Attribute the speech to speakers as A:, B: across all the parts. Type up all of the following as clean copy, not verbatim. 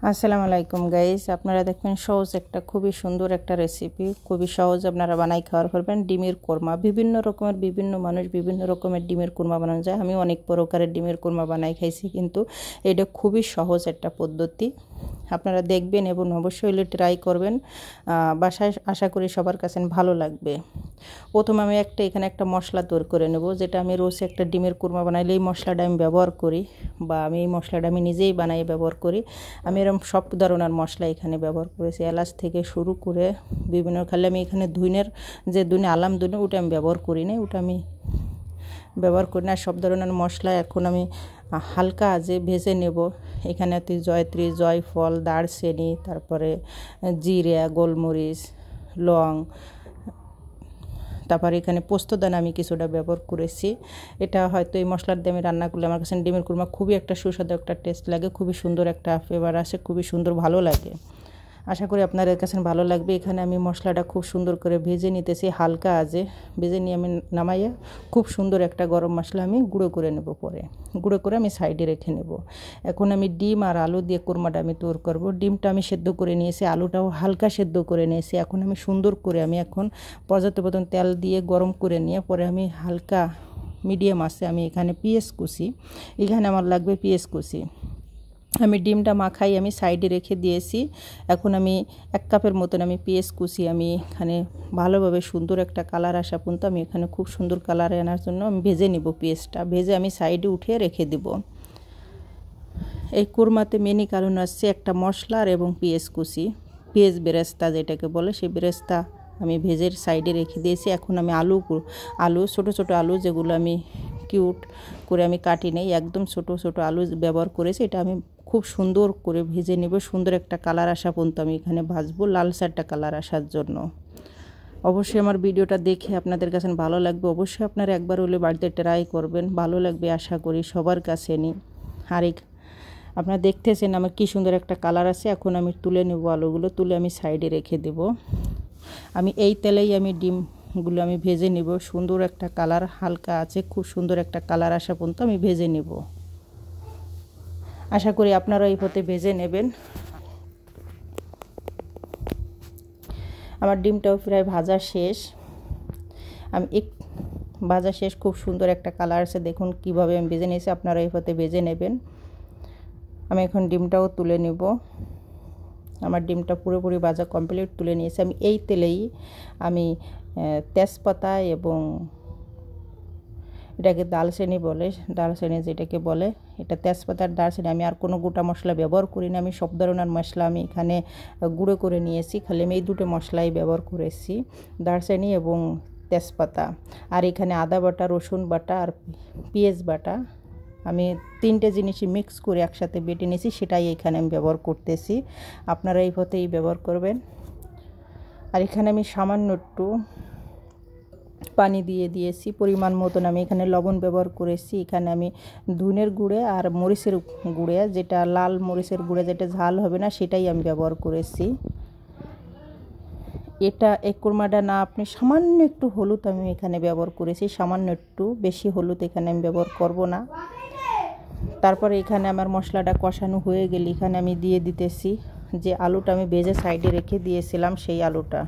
A: আসসালামু আলাইকুম গাইস, আপনারা দেখবেন সহজ একটা খুবই সুন্দর একটা রেসিপি, খুবই সহজ আপনারা বানাই খাওয়ার পারবেন। ডিমের কোরমা বিভিন্ন রকমের, বিভিন্ন মানুষ বিভিন্ন রকমের ডিমের কোরমা বানানো যায়। আমি অনেক প্রকারের ডিমের কোরমা বানাই খাইছি, কিন্তু এটা খুবই সহজ একটা পদ্ধতি। আপনারা দেখবেন এবং অবশ্যই ট্রাই করবেন। বাসায় আশা করি সবার কাছে ভালো লাগবে। প্রথমে আমি এখানে একটা মশলা তৈরি করে নেব, যেটা আমি রোজ একটা ডিমের কোরমা বানাইলে এই মশলাটা আমি ব্যবহার করি, বা আমি এই মশলাটা আমি নিজেই বানাই ব্যবহার করি। আমি এরকম সব ধরনের মশলা এখানে ব্যবহার করেছি, এলাচ থেকে শুরু করে বিভিন্ন। খালি আমি এখানে ধুইনে আলাম ধুইনে ওটা আমি ব্যবহার করি না, ওটা আমি ব্যবহার করি না। সব ধরনের মশলা এখন আমি হালকা আঁচে ভেজে নেব। এখানে জয়ত্রী, জয়ফল, দারচিনি, তারপরে জিরা, গোলমরিচ, লং, তারপরে এখানে পোস্তদানা আমি কিছুটা ব্যবহার করেছি। এটা হয়তো এই মশলার দিয়ে আমি রান্না করলে আমার কাছে ডিমের কুরমা খুবই একটা সুস্বাদু একটা টেস্ট লাগে, খুবই সুন্দর একটা ফ্লেভার আসে, খুবই সুন্দর ভালো লাগে। আশা করি আপনাদের কাছে ভালো লাগবে। এখানে আমি মশলাটা খুব সুন্দর করে ভেজে নিতেছি, হালকা আঁচে ভেজে নিয়ে আমি নামাইয়া খুব সুন্দর একটা গরম মশলা আমি গুঁড়ো করে নেব। পরে গুঁড়ো করে আমি সাইডে রেখে নেব। এখন আমি ডিম আর আলু দিয়ে কোরমাটা আমি তৈরি করব। ডিমটা আমি সেদ্ধ করে নিয়েছি, আলুটাও হালকা সেদ্ধ করে নিয়েছি। এখন আমি সুন্দর করে এখন পর্যাপ্ত পরিমাণ তেল দিয়ে গরম করে নিয়ে পরে আমি হালকা মিডিয়াম আছে আমি এখানে পেঁয়াজ কুচি, এখানে আমার লাগবে পেঁয়াজ কুচি। আমি ডিমটা মাখাই আমি সাইডে রেখে দিয়েছি। এখন আমি 1 কাপের মতন আমি পেঁয়াজ কুচি আমি এখানে ভালোভাবে সুন্দর একটা কালার আসা পর্যন্ত আমি এখানে খুব সুন্দর কালার আনার জন্য আমি ভেজে নিব। পেঁয়াজটা ভেজে আমি সাইডে উঠিয়ে রেখে দিব। এই কোরমাতে মেনই কারণ আসছে একটা মশলার এবং পেঁয়াজ কুচি, পেঁয়াজ বেরেস্তা যেটাকে বলে, সেই বেরেস্তা আমি ভেজে সাইডে রেখে দিয়েছি। এখন আমি আলু ছোট ছোট আলু, যেগুলো আমি কিউট করে আমি কাটি নেই, একদম ছোট ছোট আলু ব্যবহার করেছি। এটা আমি খুব সুন্দর করে ভেজে নেব। সুন্দর একটা কালার আসা পর্যন্ত আমি এখানে ভাজবো, লালচে একটা কালার আসার জন্য। অবশ্যই আমার ভিডিওটা দেখে আপনাদের কাছে ভালো লাগবে। অবশ্যই আপনারা একবার হলে বাড়িতে ট্রাই করবেন, ভালো লাগবে আশা করি সবার কাছে নিই। আর আপনারা দেখতেছেন আমার কি সুন্দর একটা কালার আছে। এখন আমি তুলে নেব, আলুগুলো তুলে আমি সাইডে রেখে দেব। আমি এই তেলেই আমি ডিমগুলো আমি ভেজে নেব। সুন্দর একটা কালার হালকা আছে, খুব সুন্দর একটা কালার আসা পর্যন্ত আমি ভেজে নেব। আশা করি আপনারা এই পথে ভেজে নেবেন। আমার ডিমটাও প্রায় ভাজা শেষ, ভাজা শেষ, খুব সুন্দর একটা কালার আছে। দেখুন কিভাবে আমি ভেজে নিয়েছি, আপনারা এই পথে ভেজে নেবেন। আমি এখন ডিমটাও তুলে নেব। আমার ডিমটা পুরোপুরি ভাজা কমপ্লিট তুলে নিয়েছি। আমি এই তেলেই আমি তেজপাতা এবং এটাকে দারচিনি বলে, দারচিনি যেটাকে বলে, এটা তেজপাতার দারচিনি। আমি আর কোনো গোটা মশলা ব্যবহার করি না। আমি সব ধরনের মশলা আমি এখানে গুঁড়ো করে নিয়েছি, খালি আমি এই দুটো মশলাই ব্যবহার করেছি, দারচিনি এবং তেজপাতা। আর এখানে আদা বাটা, রসুন বাটা আর পেঁয়াজ বাটা, আমি 3টে জিনিসই মিক্স করে একসাথে বেটে নিয়েছি, সেটাই এখানে আমি ব্যবহার করতেছি। আপনারা এই পথেই ব্যবহার করবেন। আর এখানে আমি সামান্য একটু পানি দিয়ে দিয়েছি পরিমাণ মতন। আমি এখানে লবণ ব্যবহার করেছি। এখানে আমি ধনের গুঁড়ে আর মরিচের গুঁড়ে, যেটা লাল মরিচের গুঁড়ে, যেটা ঝাল হবে না, সেটাই আমি ব্যবহার করেছি। এই কোরমাটা না আপনি সামান্য একটু হলুদ আমি এখানে ব্যবহার করেছি, সামান্য একটু, বেশি হলুদ এখানে আমি ব্যবহার করব না। তারপরে এখানে আমার মশলাটা কষানো হয়ে গেলে এখানে আমি দিয়ে দিতেছি যে আলুটা আমি ভেজে সাইডে রেখে দিয়েছিলাম, সেই আলুটা।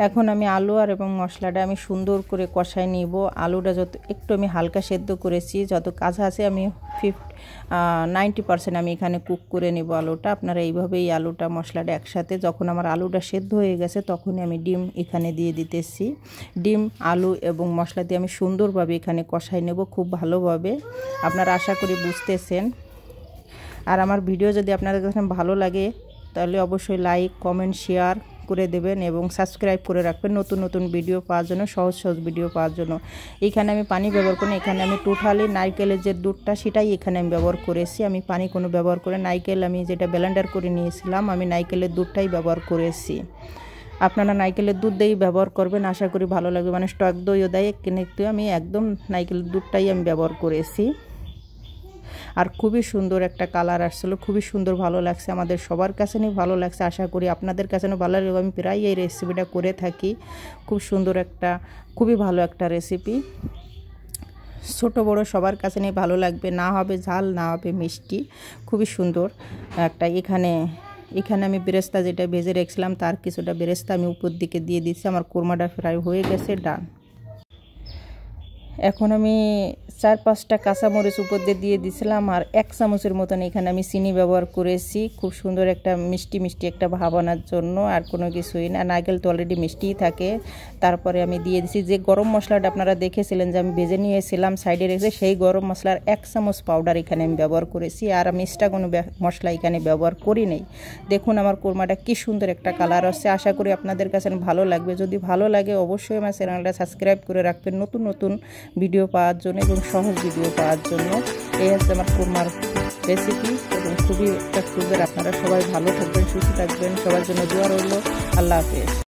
A: এখন আমি আলু আর এবং মশলাটা আমি সুন্দর করে কষাই নিব। আলুটা একটু আমি হালকা সেদ্ধ করেছি, যত কাঁচা আছে আমি 90% আমি এখানে কুক করে নেব আলুটা। আপনারা এইভাবেই আলুটা মশলাটা একসাথে, যখন আমার আলুটা সেদ্ধ হয়ে গেছে তখনই আমি ডিম এখানে দিয়ে দিতেছি। ডিম, আলু এবং মশলা দিয়ে আমি সুন্দরভাবে এখানে কষাই নেব, খুব ভালোভাবে। আপনারা আশা করি বুঝতেছেন। আর আমার ভিডিও যদি আপনাদের কাছে ভালো লাগে তাহলে অবশ্যই লাইক, কমেন্ট, শেয়ার করে দেবেন এবং সাবস্ক্রাইব করে রাখবেন নতুন নতুন ভিডিও পাওয়ার জন্য, সহজ সহজ ভিডিও পাওয়ার জন্য। এখানে আমি পানি ব্যবহার করি, এখানে আমি টোটালি নারকেলের যে দুধটা সেটাই এখানে আমি ব্যবহার করেছি। আমি পানি কোনো ব্যবহার করে, নারকেল আমি যেটা ব্লেন্ডার করে নিয়েছিলাম, আমি নারকেলের দুধটাই ব্যবহার করেছি। আপনারা নারকেলের দুধ দিয়েই ব্যবহার করবেন, আশা করি ভালো লাগবে। মানে টক দইও দেয়, কিন্তু আমি একদম নারকেলের দুধটাই আমি ব্যবহার করেছি। আর খুবই সুন্দর একটা কালার আসছিলো, খুবই সুন্দর, ভালো লাগছে। আমাদের সবার কাছে নিয়ে ভালো লাগছে, আশা করি আপনাদের কাছে ভালো লাগবে। আমি প্রায় এই রেসিপিটা করে থাকি, খুব সুন্দর একটা, খুবই ভালো একটা রেসিপি। ছোট বড় সবার কাছে নিয়ে ভালো লাগবে, না হবে ঝাল না হবে মিষ্টি, খুবই সুন্দর একটা। এখানে আমি বেরেস্তা যেটা ভেজে রেখেছিলাম তার কিছুটা বেরেস্তা আমি উপর দিকে দিয়ে দিচ্ছি। আমার কোরমাটা ফ্রাই হয়ে গেছে, ডান। এখন আমি 4-5টা কাঁচামরিচ উপর দিয়ে দিয়েছিলাম, আর 1 চামচের মতন এখানে আমি চিনি ব্যবহার করেছি, খুব সুন্দর একটা মিষ্টি মিষ্টি একটা ভাব আনার জন্য, আর কোনো কিছুই না। নারকেল তো অলরেডি মিষ্টিই থাকে। তারপরে আমি দিয়ে দিয়েছি যে গরম মশলাটা আপনারা দেখেছিলেন যে আমি ভেজে নিয়েছিলাম সাইডে রেখে, সেই গরম মশলার 1 চামচ পাউডার এখানে আমি ব্যবহার করেছি, আর আমি এক্সট্রা কোনো মশলা এখানে ব্যবহার করি নাই। দেখুন আমার কোরমাটা কি সুন্দর একটা কালার আসছে। আশা করি আপনাদের কাছে ভালো লাগবে। যদি ভালো লাগে অবশ্যই আমার চ্যানেলটা সাবস্ক্রাইব করে রাখবেন নতুন নতুন ভিডিও পাওয়ার জন্য এবং সহজ ভিডিও পাওয়ার জন্য। এই হচ্ছে আমার কোরমার রেসিপি এবং খুবই একটা সুন্দর। আপনারা সবাই ভালো থাকবেন, সুস্থ থাকবেন, সবার জন্য দোয়া রইল। আল্লাহ হাফেজ।